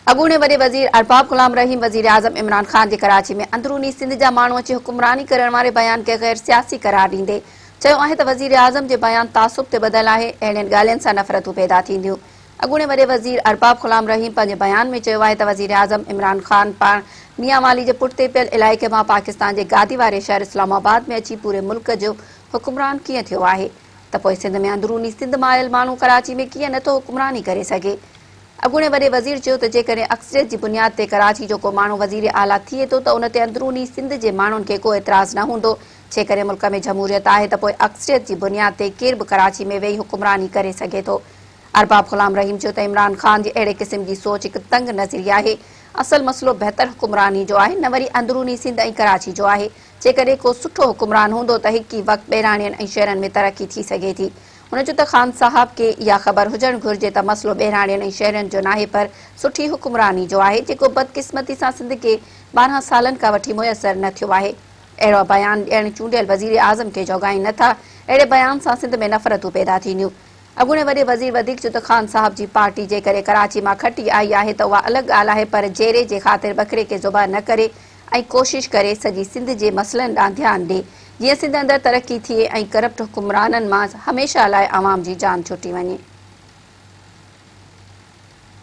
अॻूणे वॾे वज़ीर ارباب غلام रहीम वज़ीर आज़म इमरान ख़ान जे कराची में अंदरूनी सिंध जा माण्हू अची हुकुमरानी करण वारे बयान खे गैर सियासी करार ॾींदे चयो आहे त वज़ीर आज़म जे बयान तासुब ते ॿधल आहे। अहिड़ियुनि ॻाल्हियुनि सां नफ़रतूं पैदा थींदियूं। अॻूणे वॾे वज़ीर ارباب غلام रहीम पंहिंजे बयान में चयो आहे त वज़ीर आज़म इमरान ख़ान पाण मियांवाली जे पुठिते पियल इलाइक़े मां पाकिस्तान जे गादी वारे शहर इस्लामाबाद में अची पूरे मुल्क जो हुकुमरान कीअं थियो आहे त पोइ सिंध में अंदरूनी सिंध मां आयल माण्हू कराची में कीअं नथो हुकुमरानी करे सघे। अॻूणे वॾे वज़ीर चयो त जेकॾहिं अक्सरियत जी बुनियाद ते कराची जो को माण्हू वज़ीर आला थिए थो त उन ते अंदरूनी सिंध जे माण्हुनि खे को एतिराज़ न हूंदो। जेकॾहिं मुल्क में जमहूरियत आहे त पोइ अक्सरियत जी बुनियाद ते केर बि कराची में वेही हुकुमरानी करे सघे थो। ارباب غلام रहीम चयो त इमरान ख़ान जी अहिड़े क़िस्म जी सोच हिकु तंग नज़री आहे। असल मसइलो बहितर हुकुमरानी जो आहे, न वरी अंदरूनी सिंध ऐं कराची जो आहे। जेकॾहिं को सुठो हुकुमरान हूंदो त हिकु ई वक़्तु ॿहिराणियुनि ऐं शहरनि में तरक़ी थी सघे थी। हुन चयो त ख़ान साहब खे इहा ख़बर हुजणु घुरिजे त मसइलो ॿहिराणियुनि ऐं शहरनि जो नाहे पर सुठी हुकुमरानी जो आहे, जेको बदकिस्मती सां सिंध खे 12 सालनि खां वठी मुयसरु न थियो आहे। अहिड़ो बयान ॾियणु चूंडियल वज़ीर आज़म खे जोगाइनि नथा। अहिड़े बयान सां सिंध में नफ़रतूं पैदा थींदियूं। अॻूणे वॾे वज़ीर वधीक चयो त ख़ान साहब जी पार्टी जेकॾहिं कराची मां खटी आई आहे त उहा अलॻि ॻाल्हि आहे, पर जेरे जे ख़ातिर बकरे खे ज़ुबान न करे ऐं कोशिशि करे सॼी सिंध जे मसइलनि ॾांहुं ध्यानु ॾिए, जीअं सिंध अंदरि तरक़ी थिए ऐं करप्ट हुकुमराननि मां हमेशह लाइ आवाम जी जान छुटी वञे।